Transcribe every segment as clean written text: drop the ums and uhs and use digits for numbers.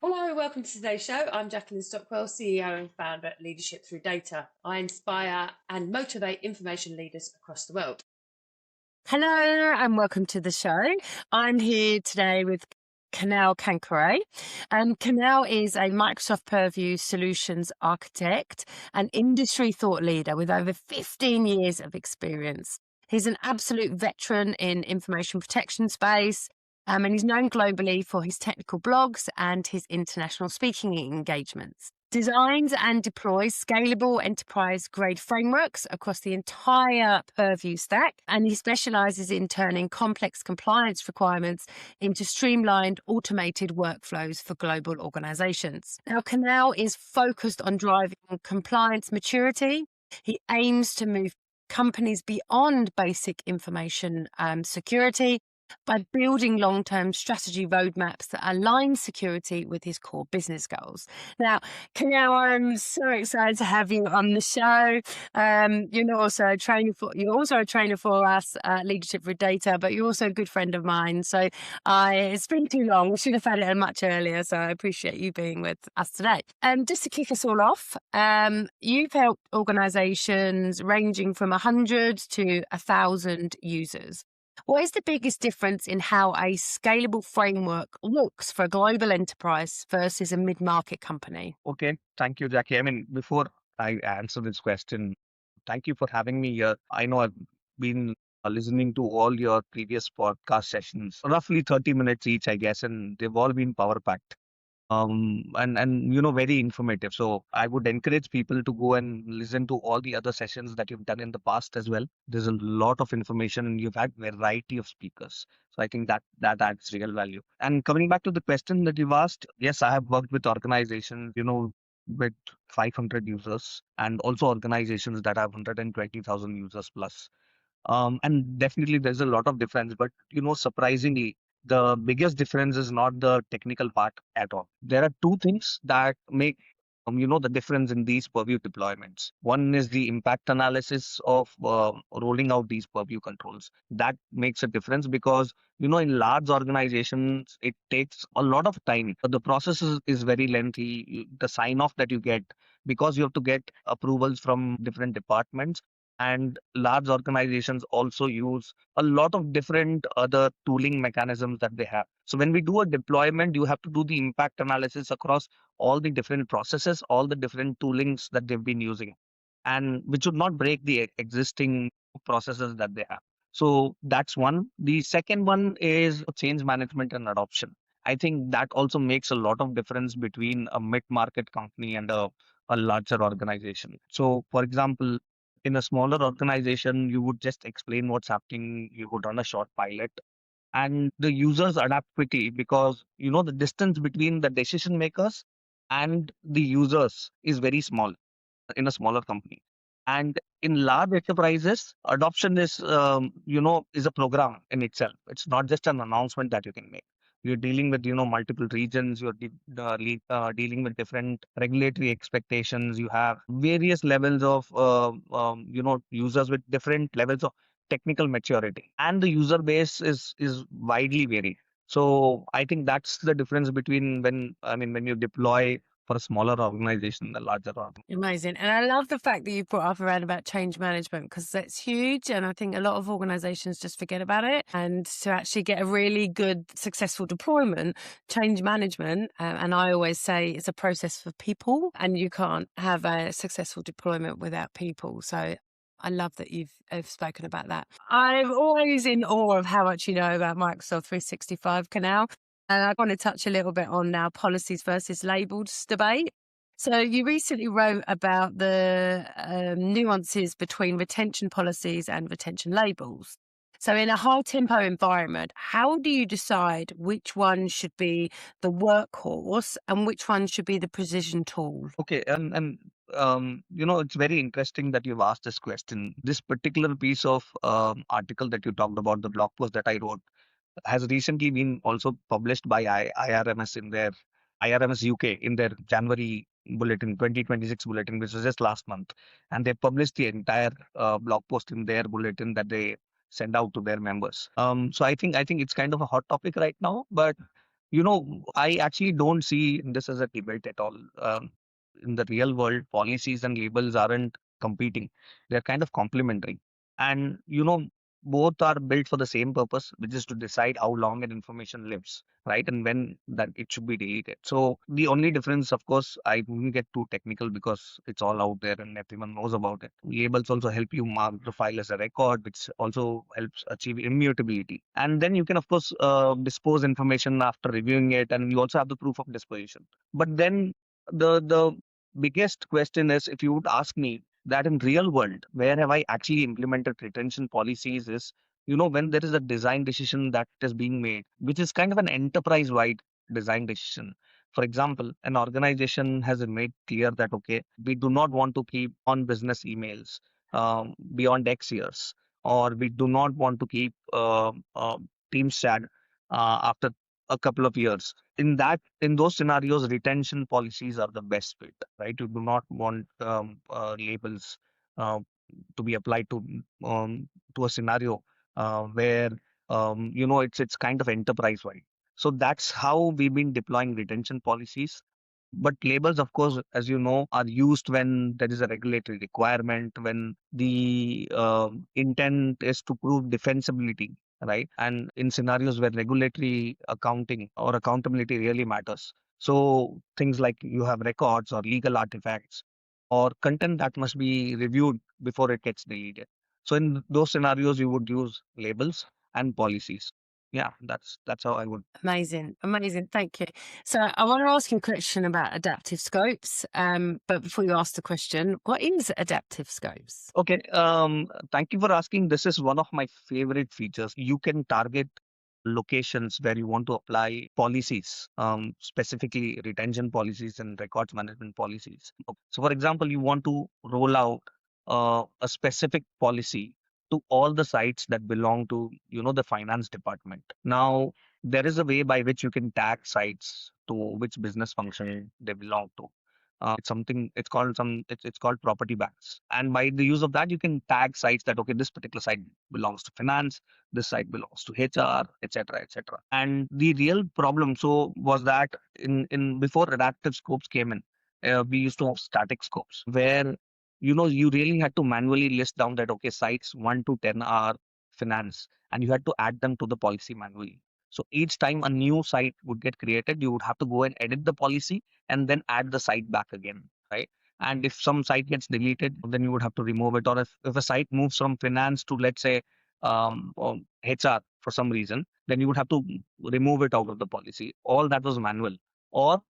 Hello, welcome to today's show. I'm Jacqueline Stockwell, CEO and founder at Leadership Through Data. I inspire and motivate information leaders across the world. Hello and welcome to the show. I'm here today with Kunal Kankare. Kunal is a Microsoft Purview solutions architect and industry thought leader with over 15 years of experience. He's an absolute veteran in information protection space, and he's known globally for his technical blogs and his international speaking engagements. Designs and deploys scalable enterprise-grade frameworks across the entire Purview stack, and he specializes in turning complex compliance requirements into streamlined, automated workflows for global organizations. Now, Kunal is focused on driving compliance maturity. He aims to move companies beyond basic information security by building long-term strategy roadmaps that align security with his core business goals. Now, Kunal, I'm so excited to have you on the show. You're also a trainer for us at Leadership with Data, but you're also a good friend of mine. So it's been too long. We should have had it much earlier. So I appreciate you being with us today. Just to kick us all off, you've helped organizations ranging from 100 to 1,000 users. What is the biggest difference in how a scalable framework looks for a global enterprise versus a mid-market company? Okay, thank you, Jackie. I mean, before I answer this question, thank you for having me here. I know I've been listening to all your previous podcast sessions, roughly 30 minutes each, I guess, and they've all been power packed. And very informative. So I would encourage people to go and listen to all the other sessions that you've done in the past as well. There's a lot of information and you've had variety of speakers. So I think that adds real value. And coming back to the question that you've asked, yes, I have worked with organizations, with 500 users and also organizations that have 120,000 users plus. And definitely there's a lot of difference, but surprisingly, the biggest difference is not the technical part at all. There are two things that make the difference in these purview deployments. One is the impact analysis of rolling out these purview controls. That makes a difference because in large organizations it takes a lot of time. The process is very lengthy. The sign off that you get, because you have to get approvals from different departments, and large organizations also use a lot of different other tooling mechanisms that they have. So when we do a deployment, you have to do the impact analysis across all the different processes, all the different toolings that they've been using, and which would not break the existing processes that they have. So that's one. The second one is change management and adoption. I think that also makes a lot of difference between a mid-market company and a larger organization. So for example, in a smaller organization, you would just explain what's happening. You would run a short pilot and the users adapt quickly because, the distance between the decision makers and the users is very small in a smaller company. And in large enterprises, adoption is a program in itself. It's not just an announcement that you can make. You're dealing with, multiple regions. Dealing with different regulatory expectations. You have various levels of, users with different levels of technical maturity, and the user base is widely varied. So I think that's the difference between when you deploy for a smaller organization than a larger organization. Amazing. And I love the fact that you brought up around about change management because that's huge. And I think a lot of organizations just forget about it. And to actually get a really good, successful deployment, change management, and I always say it's a process for people and you can't have a successful deployment without people. So I love that you've spoken about that. I'm always in awe of how much you know about Microsoft 365 Kunal. And I want to touch a little bit on now policies versus labels debate. So you recently wrote about the nuances between retention policies and retention labels. So in a high tempo environment, how do you decide which one should be the workhorse and which one should be the precision tool? Okay, and it's very interesting that you've asked this question. This particular piece of article that you talked about, the blog post that I wrote, has recently been also published by IRMS in their IRMS UK in their January bulletin, 2026 bulletin, which was just last month, and they published the entire blog post in their bulletin that they send out to their members. So I think it's kind of a hot topic right now, but I actually don't see this as a debate at all. In the real world, policies and labels aren't competing, they're kind of complementary. And, both are built for the same purpose, which is to decide how long an information lives, right? And when that it should be deleted. So the only difference, of course, I wouldn't get too technical because it's all out there and everyone knows about it. Labels also help you mark the file as a record, which also helps achieve immutability. And then you can, of course, dispose information after reviewing it, and you also have the proof of disposition. But then the biggest question is, if you would ask me that in real world, where have I actually implemented retention policies is, when there is a design decision that is being made, which is kind of an enterprise wide design decision. For example, an organization has made clear that, okay, we do not want to keep on business emails beyond X years, or we do not want to keep Teams chat after a couple of years. In those scenarios, retention policies are the best fit, right? You do not want labels uh, to be applied to a scenario where it's kind of enterprise wide. So that's how we've been deploying retention policies. But labels, of course, as you know, are used when there is a regulatory requirement, when the intent is to prove defensibility, right? And in scenarios where regulatory accounting or accountability really matters. So things like you have records or legal artifacts or content that must be reviewed before it gets deleted. So in those scenarios, you would use labels and policies. Yeah, that's how I would. Amazing, amazing. Thank you. So I want to ask you a question about adaptive scopes. But before you ask the question, what is adaptive scopes? Okay, thank you for asking. This is one of my favorite features. You can target locations where you want to apply policies, specifically retention policies and records management policies. So, for example, you want to roll out a specific policy to all the sites that belong to, the finance department. Now, there is a way by which you can tag sites to which business function they belong to. It's called property banks. And by the use of that, you can tag sites that, okay, this particular site belongs to finance, this site belongs to HR, etc., etc. And the real problem was that in before adaptive scopes came in, we used to have static scopes where you really had to manually list down that, okay, sites 1 to 10 are finance, and you had to add them to the policy manually. So each time a new site would get created, you would have to go and edit the policy and then add the site back again, right? And if some site gets deleted, then you would have to remove it. Or if a site moves from finance to, let's say, or HR for some reason, then you would have to remove it out of the policy. All that was manual. Or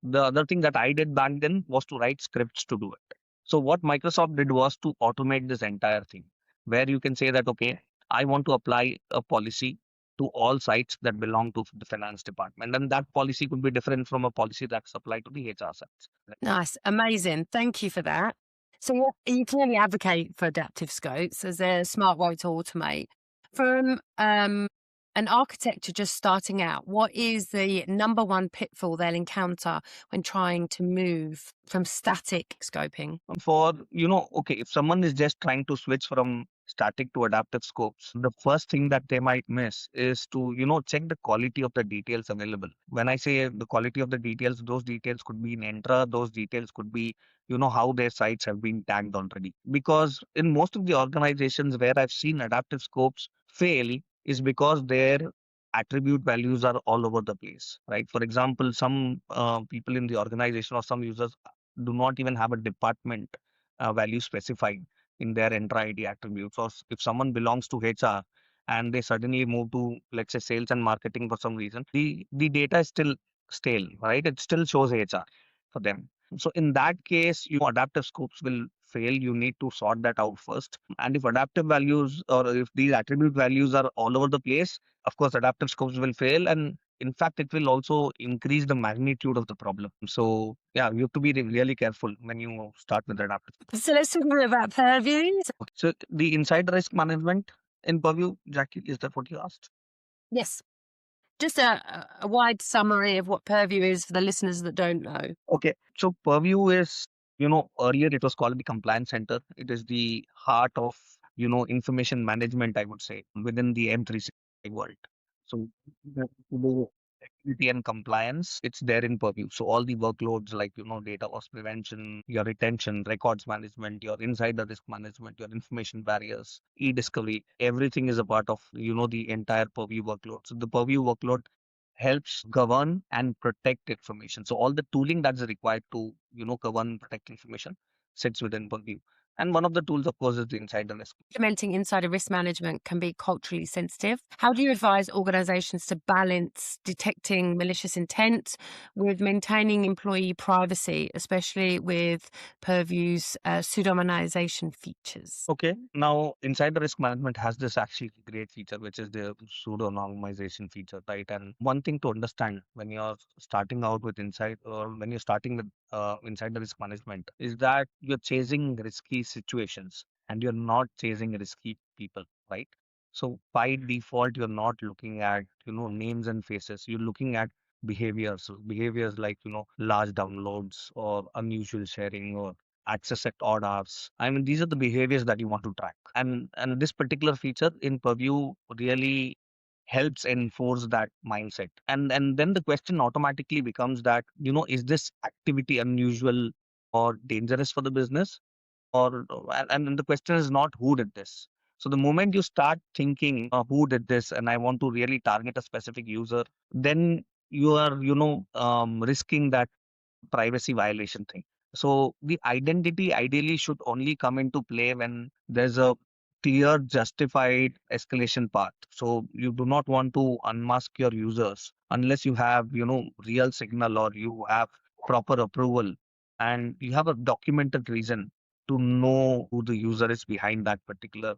the other thing that I did back then was to write scripts to do it. So what Microsoft did was to automate this entire thing, where you can say that, okay, I want to apply a policy to all sites that belong to the finance department. And that policy could be different from a policy that's applied to the HR sites. Nice, amazing. Thank you for that. So you clearly advocate for adaptive scopes as a smart way to automate. From an architecture just starting out, what is the number one pitfall they'll encounter when trying to move from static scoping? Okay, if someone is just trying to switch from static to adaptive scopes, the first thing that they might miss is to, check the quality of the details available. When I say the quality of the details, those details could be in Entra, those details could be, how their sites have been tagged already. Because in most of the organizations where I've seen adaptive scopes fail is because their attribute values are all over the place, right? For example, some people in the organization or some users do not even have a department value specified in their Entra ID attributes. Or if someone belongs to HR and they suddenly move to, let's say, sales and marketing for some reason, the data is still stale, right? It still shows HR for them. So in that case, adaptive scopes will fail. You need to sort that out first. And if adaptive values or if these attribute values are all over the place, of course, adaptive scopes will fail. And in fact, it will also increase the magnitude of the problem. So yeah, you have to be really careful when you start with adaptive. So let's talk a bit about Purview. Okay. So the inside risk management in Purview, Jackie, is that what you asked? Yes. Just a wide summary of what Purview is for the listeners that don't know. Okay. So Purview is, earlier it was called the compliance center. It is the heart of, information management, I would say, within the M365 world. So security and compliance, it's there in Purview. So all the workloads like, data loss prevention, your retention, records management, your insider risk management, your information barriers, e-discovery, everything is a part of, the entire Purview workload. So the Purview workload helps govern and protect information. So all the tooling that's required to, govern and protect information sits within Purview. And one of the tools, of course, is the insider risk. Implementing insider risk management can be culturally sensitive. How do you advise organizations to balance detecting malicious intent with maintaining employee privacy, especially with Purview's pseudonymization features? Okay. Now, insider risk management has this actually great feature, which is the pseudo normalization feature, right? And one thing to understand when you're starting out with inside or when you're starting with insider risk management is that you're chasing risky situations and you're not chasing risky people, right? So by default, you're not looking at, names and faces. You're looking at behaviors. So behaviors like, large downloads or unusual sharing or access at odd hours. I mean, these are the behaviors that you want to track. And this particular feature in Purview really helps enforce that mindset. And then the question automatically becomes that, is this activity unusual or dangerous for the business? Or and then the question is not who did this. So the moment you start thinking who did this and I want to really target a specific user, then you are, risking that privacy violation thing. So the identity ideally should only come into play when there's a clear justified escalation path. So you do not want to unmask your users unless you have, real signal or you have proper approval and you have a documented reason to know who the user is behind that particular,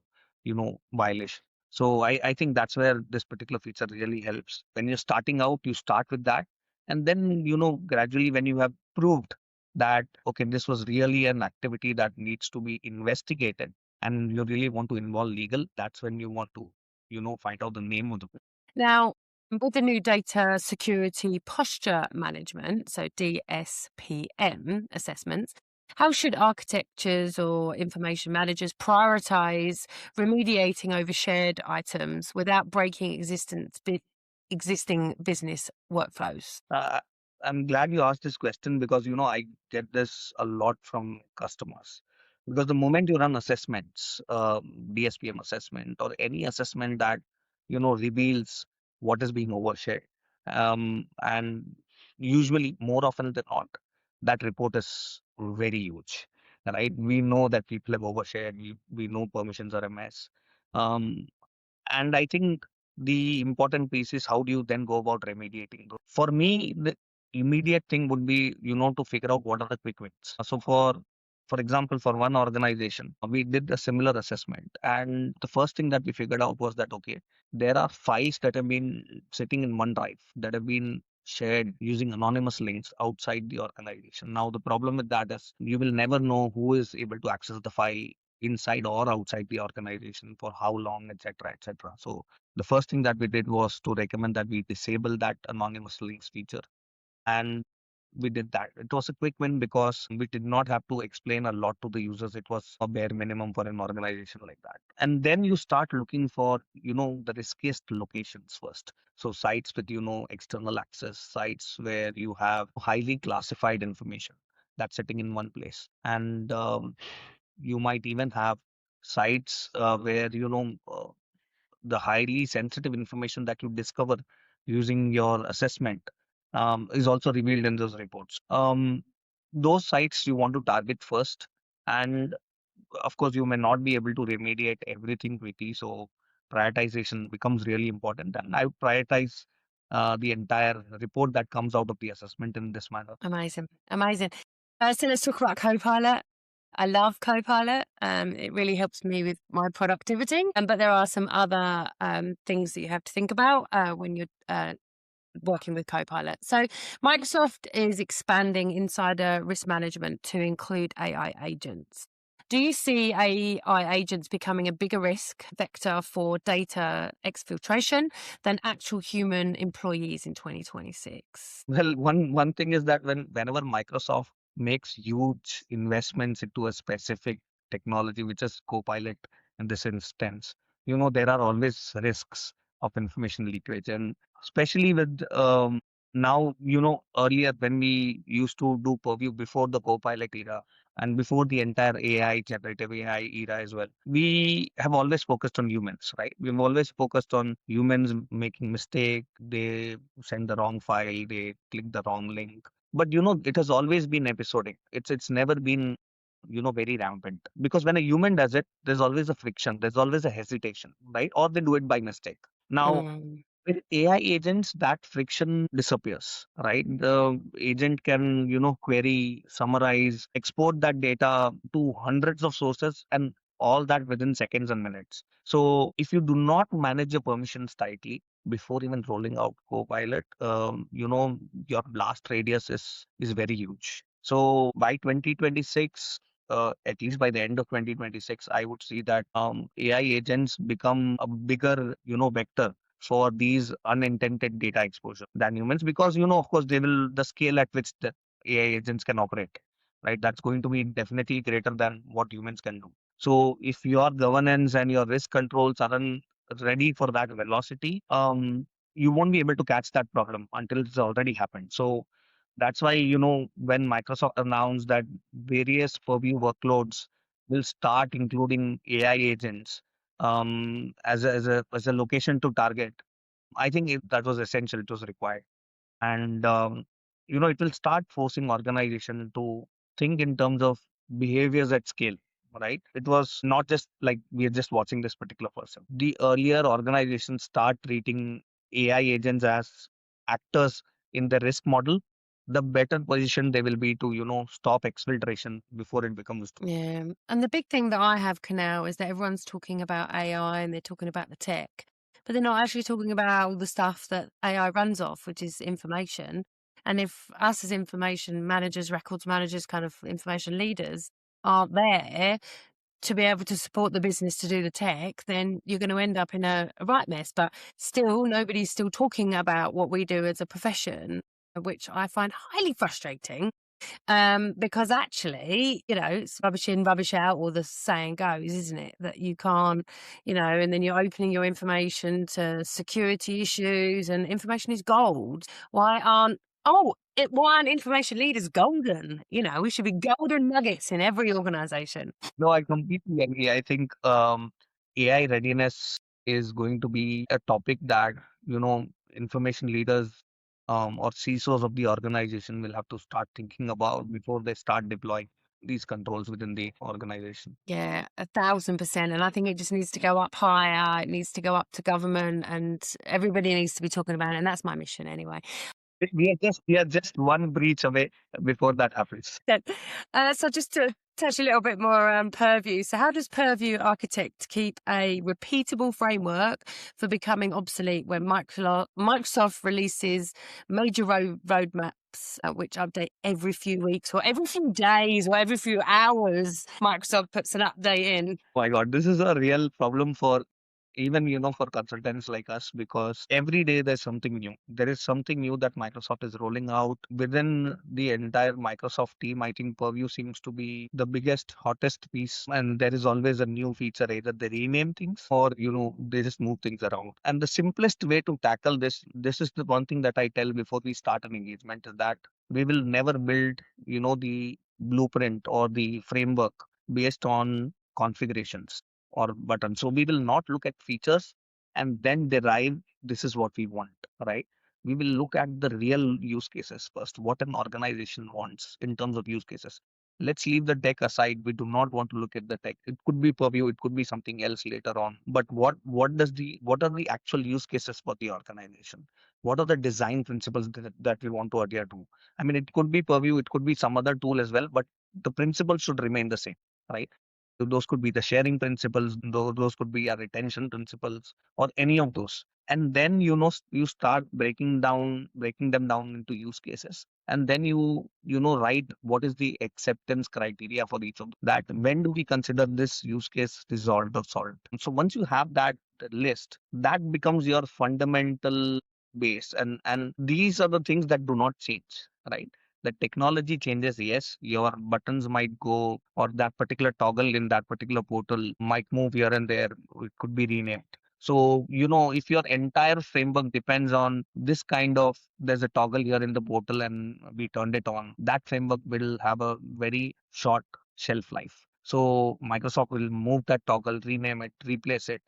violation. So I think that's where this particular feature really helps. When you're starting out, you start with that and then, gradually when you have proved that, okay, this was really an activity that needs to be investigated and you really want to involve legal, that's when you want to, find out the name of the. Now, with the new data security posture management, so DSPM assessments, how should architectures or information managers prioritize remediating overshared items without breaking existing business workflows? I'm glad you asked this question because I get this a lot from customers. Because the moment you run assessments, DSPM assessment or any assessment that reveals what is being overshared, and usually more often than not, that report is very huge, right? We know that people have overshared. We know permissions are a mess. Um, and I think the important piece is how do you then go about remediating those? For me, the immediate thing would be, to figure out what are the quick wins. So for example, for one organization, we did a similar assessment. And the first thing that we figured out was that, okay, there are files that have been sitting in OneDrive that have been shared using anonymous links outside the organization. Now, the problem with that is you will never know who is able to access the file inside or outside the organization for how long, etc., etc. So the first thing that we did was to recommend that we disable that anonymous links feature, and we did that. It was a quick win because we did not have to explain a lot to the users. It was a bare minimum for an organization like that. And then you start looking for, the riskiest locations first. So sites with, external access, sites where you have highly classified information that's sitting in one place. And you might even have sites where the highly sensitive information that you discover using your assessment is also revealed in those reports. Those sites you want to target first, and of course you may not be able to remediate everything quickly, so prioritization becomes really important, and I prioritize the entire report that comes out of the assessment in this manner. Amazing. Amazing. So let's talk about Copilot. I love Copilot. It really helps me with my productivity. But there are some other things that you have to think about when you're working with Copilot. So Microsoft is expanding insider risk management to include AI agents. Do you see AI agents becoming a bigger risk vector for data exfiltration than actual human employees in 2026? Well, one thing is that whenever Microsoft makes huge investments into a specific technology, which is Copilot in this instance, there are always risks of information leakage. And especially with now, earlier when we used to do Purview before the Copilot era and before the entire AI, generative AI era as well, we have always focused on humans, right? We've always focused on humans making mistake. They send the wrong file, they click the wrong link. But it has always been episodic. It's never been very rampant, because when a human does it, there's always a friction, there's always a hesitation, right? Or they do it by mistake. Now Mm. with AI agents, that friction disappears, right? The agent can, query, summarize, export that data to hundreds of sources, and all that within seconds and minutes. So if you do not manage your permissions tightly before even rolling out Copilot, your blast radius is very huge. So by 2026, at least by the end of 2026, I would see that AI agents become a bigger, vector for these unintended data exposure than humans, because of course the scale at which the AI agents can operate, right, that's going to be definitely greater than what humans can do. So if your governance and your risk controls aren't ready for that velocity, you won't be able to catch that problem until it's already happened. So that's why when Microsoft announced that various Purview workloads will start including AI agents as a location to target, I think that was essential. It was required, and it will start forcing organization to think in terms of behaviors at scale. Right? It was not just like we are just watching this particular person. The earlier organizations start treating AI agents as actors in the risk model, the better position they will be to stop exfiltration before it becomes. Yeah. And the big thing that I have, Canal, is that everyone's talking about AI and they're talking about the tech, but they're not actually talking about all the stuff that AI runs off, which is information. And if us as information managers, records managers, kind of information leaders aren't there to be able to support the business to do the tech, then you're going to end up in a right mess. But still, nobody's still talking about what we do as a profession, which I find highly frustrating. Because actually, it's rubbish in, rubbish out, or the saying goes, isn't it? That you can't, and then you're opening your information to security issues, and information is gold. Why aren't information leaders golden? We should be golden nuggets in every organization. No, I completely agree. I think AI readiness is going to be a topic that, information leaders or CISOs of the organization will have to start thinking about before they start deploying these controls within the organization. Yeah, 1,000%. And I think it just needs to go up higher. It needs to go up to government, and everybody needs to be talking about it. And that's my mission anyway. We are just one breach away before that happens. So just to touch a little bit more on Purview. So how does Purview Architect keep a repeatable framework for becoming obsolete when Microsoft releases major roadmaps, which update every few weeks or every few days or every few hours? Microsoft puts an update in. Oh my God, this is a real problem for even for consultants like us, because every day there's something new. There is something new that Microsoft is rolling out within the entire Microsoft team. I think Purview seems to be the biggest, hottest piece, and there is always a new feature. Either they rename things or they just move things around. And the simplest way to tackle this is the one thing that I tell before we start an engagement, is that we will never build the blueprint or the framework based on configurations or buttons. So we will not look at features and then derive this is what we want, right? We will look at the real use cases first, what an organization wants in terms of use cases. Let's leave the tech aside. We do not want to look at the tech. It could be Purview, it could be something else later on. But what are the actual use cases for the organization? What are the design principles that we want to adhere to? I mean, it could be Purview, it could be some other tool as well, but the principles should remain the same, right? So those could be the sharing principles, those could be our retention principles, or any of those. And then you start breaking them down into use cases, and then write what is the acceptance criteria for each of them. That when do we consider this use case resolved or solved? And so once you have that list, that becomes your fundamental base, and these are the things that do not change, right? The technology changes, yes, your buttons might go, or that particular toggle in that particular portal might move here and there, it could be renamed. So, if your entire framework depends on this kind of, there's a toggle here in the portal and we turned it on, that framework will have a very short shelf life. So Microsoft will move that toggle, rename it, replace it,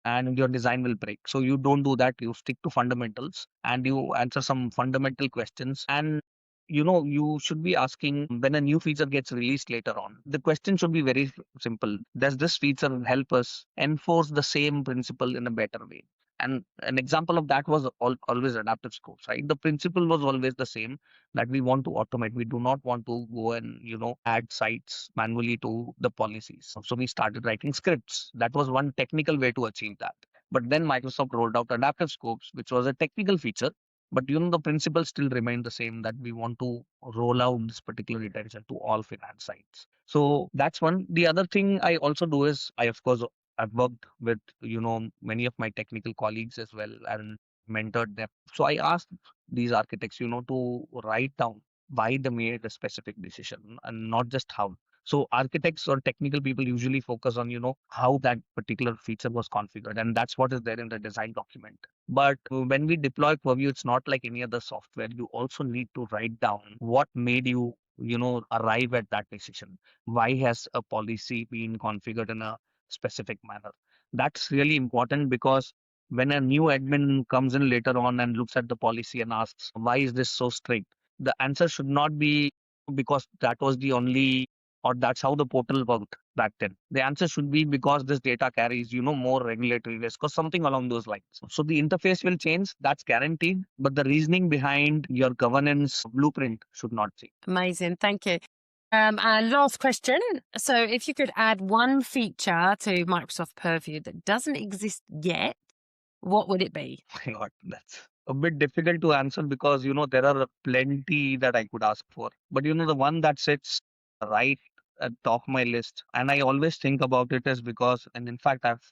and your design will break. So you don't do that. You stick to fundamentals and you answer some fundamental questions. And you should be asking when a new feature gets released later on. The question should be very simple. Does this feature help us enforce the same principle in a better way? And an example of that was always adaptive scopes, right? The principle was always the same, that we want to automate. We do not want to go and, add sites manually to the policies. So we started writing scripts. That was one technical way to achieve that. But then Microsoft rolled out adaptive scopes, which was a technical feature. But the principle still remained the same, that we want to roll out this particular detention to all finance sites. So that's one. The other thing I also do is of course, I've worked with, many of my technical colleagues as well and mentored them. So I asked these architects, to write down why they made a specific decision and not just how. So architects or technical people usually focus on, how that particular feature was configured, and that's what is there in the design document. But when we deploy Purview, it's not like any other software. You also need to write down what made you, arrive at that decision. Why has a policy been configured in a specific manner? That's really important, because when a new admin comes in later on and looks at the policy and asks, why is this so strict? The answer should not be because that was the only, or that's how the portal worked back then. The answer should be because this data carries, more regulatory risk or something along those lines. So the interface will change, that's guaranteed, but the reasoning behind your governance blueprint should not change. Amazing. Thank you. And last question. So if you could add one feature to Microsoft Purview that doesn't exist yet, what would it be? My God, that's a bit difficult to answer, because there are plenty that I could ask for. But the one that sits right at top of my list, and I always think about it, is because, and in fact, I've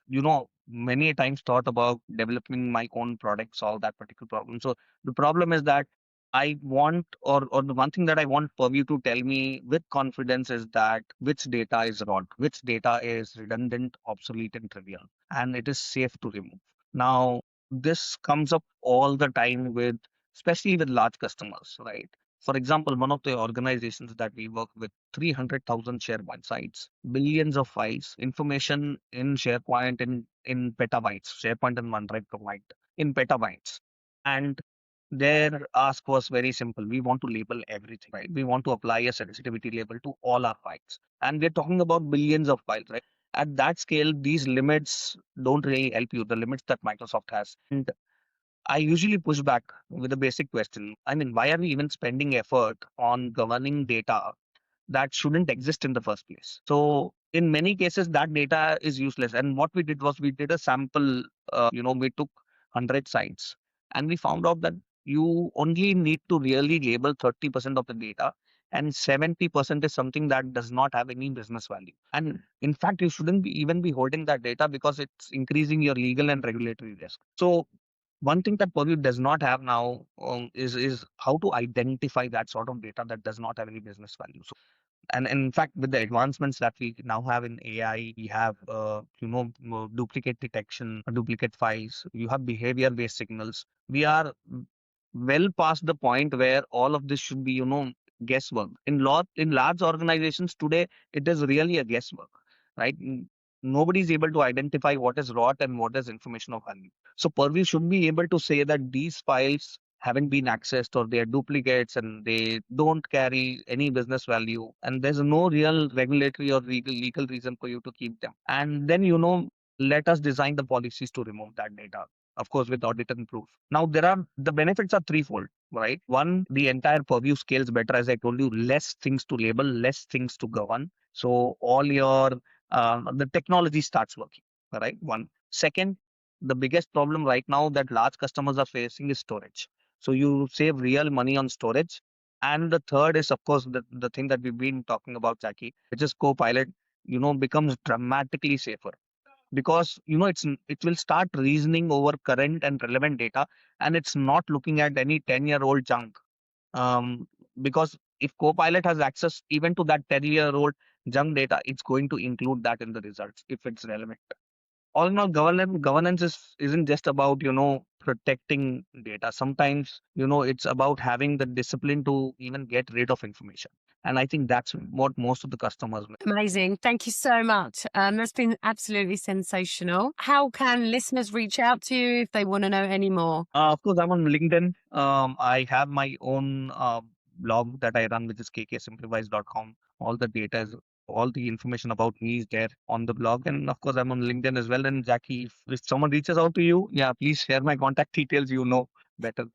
many times thought about developing my own product, solve that particular problem. So the problem is that I want, or the one thing that I want Purview to tell me with confidence is that which data is raw, which data is redundant, obsolete, and trivial, and it is safe to remove. Now, this comes up all the time with, especially with large customers, right? For example, one of the organizations that we work with, 300,000 SharePoint sites, billions of files, information in SharePoint in petabytes, SharePoint and OneDrive combined in petabytes. And their ask was very simple. We want to label everything, right? We want to apply a sensitivity label to all our files. And we're talking about billions of files, right? At that scale, these limits don't really help you, the limits that Microsoft has. And I usually push back with a basic question. I mean, why are we even spending effort on governing data that shouldn't exist in the first place? So in many cases, that data is useless. And what we did was we did a sample, we took 100 sites and we found out that you only need to really label 30% of the data, and 70% is something that does not have any business value. And in fact, you shouldn't even be holding that data, because it's increasing your legal and regulatory risk. So one thing that Purview does not have now, is how to identify that sort of data that does not have any business value. So, and in fact, with the advancements that we now have in AI, we have duplicate detection, duplicate files. You have behavior based signals. We are well past the point where all of this should be, guesswork. In large organizations today, it is really a guesswork, right? Nobody's able to identify what is rot and what is information of value. So Purview should be able to say that these files haven't been accessed, or they are duplicates and they don't carry any business value, and there's no real regulatory or legal reason for you to keep them. And then, let us design the policies to remove that data, of course, with audit and proof. Now, the benefits are threefold, right? One, the entire Purview scales better. As I told you, less things to label, less things to govern. So all your the technology starts working, right? One. Second, the biggest problem right now that large customers are facing is storage. So you save real money on storage. And the third is, of course, the thing that we've been talking about, Jackie, which is Copilot, becomes dramatically safer, because it will start reasoning over current and relevant data, and it's not looking at any 10-year-old junk. um, because if Copilot has access even to that 10-year-old junk data, it's going to include that in the results if it's relevant. all in all, governance isn't just about, protecting data. Sometimes, it's about having the discipline to even get rid of information. And I think that's what most of the customers. Amazing. Thank you so much. That's been absolutely sensational. How can listeners reach out to you if they want to know any more? Of course, I'm on LinkedIn. I have my own blog that I run, which is kksimplifies.com. All the data is, all the information about me is there on the blog. And of course, I'm on LinkedIn as well. And Jackie, if someone reaches out to you, yeah, please share my contact details. You know better.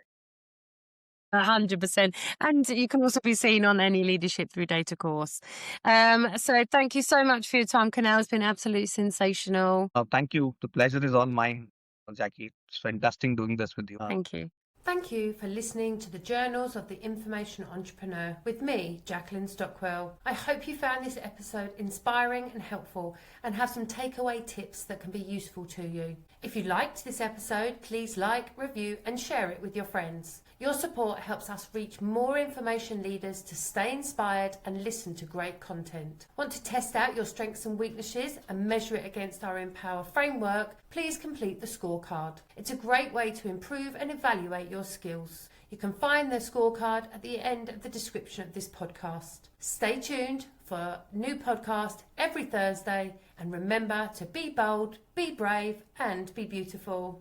100%. And you can also be seen on any Leadership Through Data course. So thank you so much for your time, Kunal. It's been absolutely sensational. Thank you. The pleasure is all mine, Jackie. It's fantastic doing this with you. Thank you. Thank you for listening to the Journals of the Information Entrepreneur with me, Jacqueline Stockwell. I hope you found this episode inspiring and helpful and have some takeaway tips that can be useful to you. If you liked this episode, please like, review and share it with your friends. Your support helps us reach more information leaders to stay inspired and listen to great content. Want to test out your strengths and weaknesses and measure it against our Empower framework? Please complete the scorecard. It's a great way to improve and evaluate your skills. You can find the scorecard at the end of the description of this podcast. Stay tuned for a new podcast every Thursday, and remember to be bold, be brave and be beautiful.